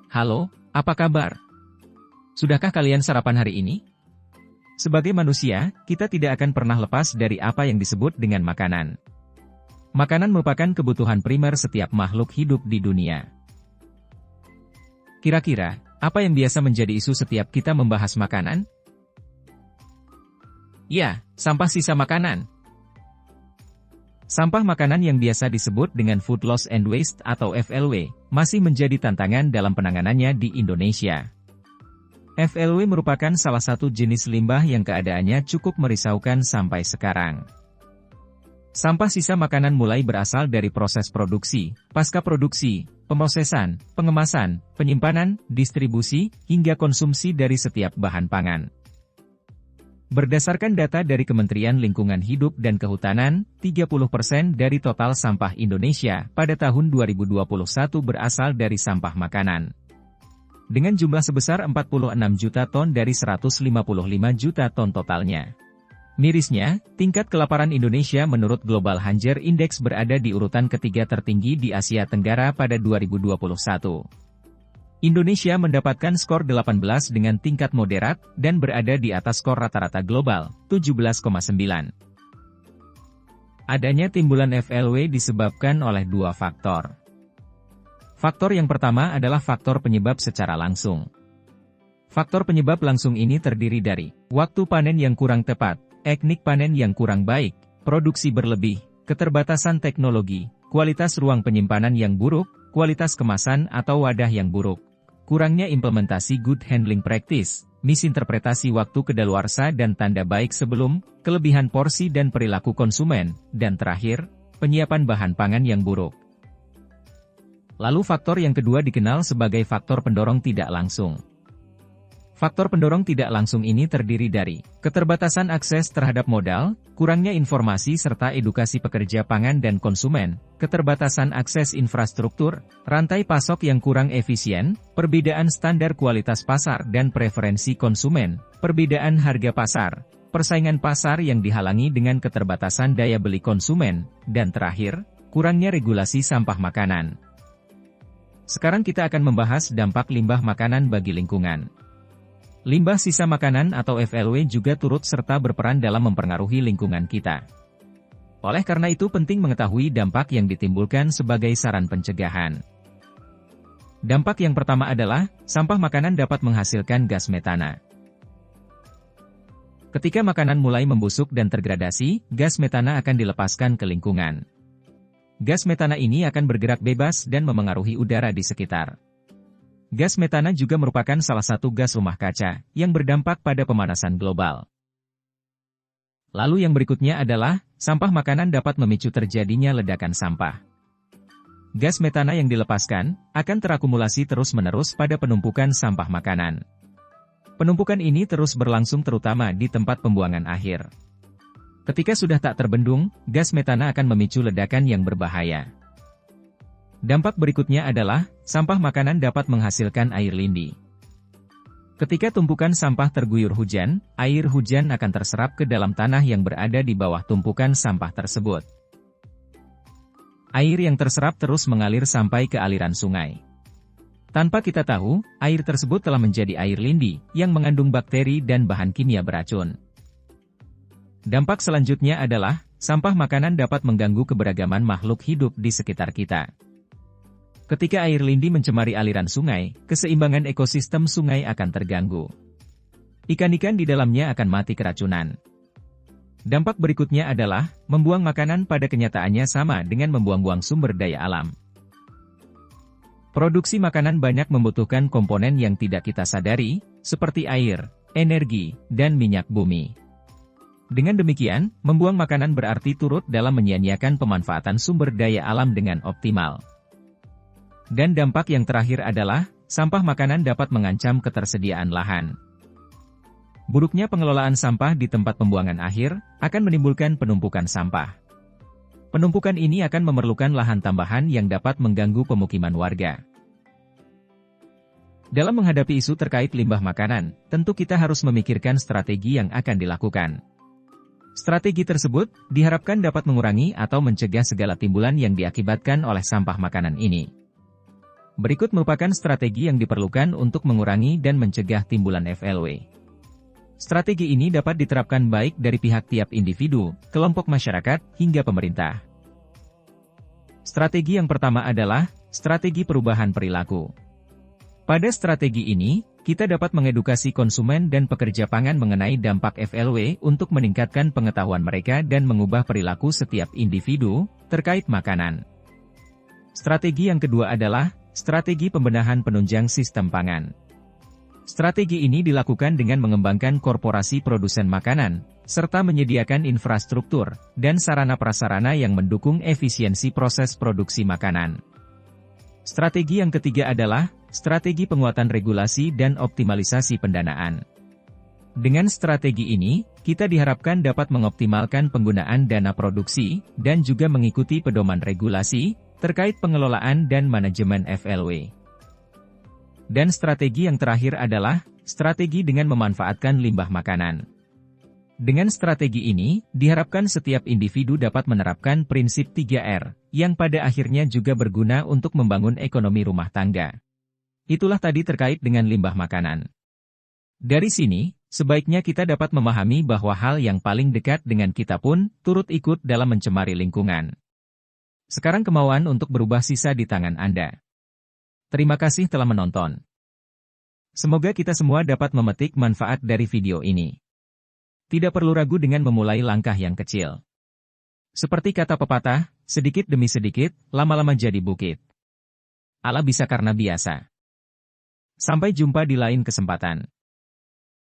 Halo, apa kabar? Sudahkah kalian sarapan hari ini? Sebagai manusia, kita tidak akan pernah lepas dari apa yang disebut dengan makanan. Makanan merupakan kebutuhan primer setiap makhluk hidup di dunia. Kira-kira, apa yang biasa menjadi isu setiap kita membahas makanan? Ya, sampah sisa makanan. Sampah makanan yang biasa disebut dengan food loss and waste atau FLW, masih menjadi tantangan dalam penanganannya di Indonesia. FLW merupakan salah satu jenis limbah yang keadaannya cukup merisaukan sampai sekarang. Sampah sisa makanan mulai berasal dari proses produksi, pasca produksi, pemrosesan, pengemasan, penyimpanan, distribusi, hingga konsumsi dari setiap bahan pangan. Berdasarkan data dari Kementerian Lingkungan Hidup dan Kehutanan, 30% dari total sampah Indonesia pada tahun 2021 berasal dari sampah makanan. Dengan jumlah sebesar 46 juta ton dari 155 juta ton totalnya. Mirisnya, tingkat kelaparan Indonesia menurut Global Hunger Index berada di urutan ketiga tertinggi di Asia Tenggara pada 2021. Indonesia mendapatkan skor 18 dengan tingkat moderat, dan berada di atas skor rata-rata global, 17,9. Adanya timbulan FLW disebabkan oleh dua faktor. Faktor yang pertama adalah faktor penyebab secara langsung. Faktor penyebab langsung ini terdiri dari waktu panen yang kurang tepat, teknik panen yang kurang baik, produksi berlebih, keterbatasan teknologi, kualitas ruang penyimpanan yang buruk, kualitas kemasan atau wadah yang buruk, kurangnya implementasi good handling practice, misinterpretasi waktu kedaluarsa dan tanda baik sebelum, kelebihan porsi dan perilaku konsumen, dan terakhir, penyiapan bahan pangan yang buruk. Lalu faktor yang kedua dikenal sebagai faktor pendorong tidak langsung. Faktor pendorong tidak langsung ini terdiri dari keterbatasan akses terhadap modal, kurangnya informasi serta edukasi pekerja pangan dan konsumen, keterbatasan akses infrastruktur, rantai pasok yang kurang efisien, perbedaan standar kualitas pasar dan preferensi konsumen, perbedaan harga pasar, persaingan pasar yang dihalangi dengan keterbatasan daya beli konsumen, dan terakhir, kurangnya regulasi sampah makanan. Sekarang kita akan membahas dampak limbah makanan bagi lingkungan. Limbah sisa makanan atau FLW juga turut serta berperan dalam mempengaruhi lingkungan kita. Oleh karena itu penting mengetahui dampak yang ditimbulkan sebagai saran pencegahan. Dampak yang pertama adalah, sampah makanan dapat menghasilkan gas metana. Ketika makanan mulai membusuk dan tergradasi, gas metana akan dilepaskan ke lingkungan. Gas metana ini akan bergerak bebas dan memengaruhi udara di sekitar. Gas metana juga merupakan salah satu gas rumah kaca, yang berdampak pada pemanasan global. Lalu yang berikutnya adalah, sampah makanan dapat memicu terjadinya ledakan sampah. Gas metana yang dilepaskan, akan terakumulasi terus-menerus pada penumpukan sampah makanan. Penumpukan ini terus berlangsung terutama di tempat pembuangan akhir. Ketika sudah tak terbendung, gas metana akan memicu ledakan yang berbahaya. Dampak berikutnya adalah, sampah makanan dapat menghasilkan air lindi. Ketika tumpukan sampah terguyur hujan, air hujan akan terserap ke dalam tanah yang berada di bawah tumpukan sampah tersebut. Air yang terserap terus mengalir sampai ke aliran sungai. Tanpa kita tahu, air tersebut telah menjadi air lindi, yang mengandung bakteri dan bahan kimia beracun. Dampak selanjutnya adalah, sampah makanan dapat mengganggu keberagaman makhluk hidup di sekitar kita. Ketika air lindi mencemari aliran sungai, keseimbangan ekosistem sungai akan terganggu. Ikan-ikan di dalamnya akan mati keracunan. Dampak berikutnya adalah, membuang makanan pada kenyataannya sama dengan membuang-buang sumber daya alam. Produksi makanan banyak membutuhkan komponen yang tidak kita sadari, seperti air, energi, dan minyak bumi. Dengan demikian, membuang makanan berarti turut dalam menyia-nyiakan pemanfaatan sumber daya alam dengan optimal. Dan dampak yang terakhir adalah, sampah makanan dapat mengancam ketersediaan lahan. Buruknya pengelolaan sampah di tempat pembuangan akhir, akan menimbulkan penumpukan sampah. Penumpukan ini akan memerlukan lahan tambahan yang dapat mengganggu pemukiman warga. Dalam menghadapi isu terkait limbah makanan, tentu kita harus memikirkan strategi yang akan dilakukan. Strategi tersebut, diharapkan dapat mengurangi atau mencegah segala timbulan yang diakibatkan oleh sampah makanan ini. Berikut merupakan strategi yang diperlukan untuk mengurangi dan mencegah timbulan FLW. Strategi ini dapat diterapkan baik dari pihak tiap individu, kelompok masyarakat, hingga pemerintah. Strategi yang pertama adalah strategi perubahan perilaku. Pada strategi ini, kita dapat mengedukasi konsumen dan pekerja pangan mengenai dampak FLW untuk meningkatkan pengetahuan mereka dan mengubah perilaku setiap individu terkait makanan. Strategi yang kedua adalah strategi pembenahan penunjang sistem pangan. Strategi ini dilakukan dengan mengembangkan korporasi produsen makanan, serta menyediakan infrastruktur dan sarana-prasarana yang mendukung efisiensi proses produksi makanan. Strategi yang ketiga adalah strategi penguatan regulasi dan optimalisasi pendanaan. Dengan strategi ini, kita diharapkan dapat mengoptimalkan penggunaan dana produksi dan juga mengikuti pedoman regulasi terkait pengelolaan dan manajemen FLW. Dan strategi yang terakhir adalah strategi dengan memanfaatkan limbah makanan. Dengan strategi ini, diharapkan setiap individu dapat menerapkan prinsip 3R, yang pada akhirnya juga berguna untuk membangun ekonomi rumah tangga. Itulah tadi terkait dengan limbah makanan. Dari sini, sebaiknya kita dapat memahami bahwa hal yang paling dekat dengan kita pun turut ikut dalam mencemari lingkungan. Sekarang kemauan untuk berubah sisa di tangan Anda. Terima kasih telah menonton. Semoga kita semua dapat memetik manfaat dari video ini. Tidak perlu ragu dengan memulai langkah yang kecil. Seperti kata pepatah, sedikit demi sedikit, lama-lama jadi bukit. Allah bisa karena biasa. Sampai jumpa di lain kesempatan.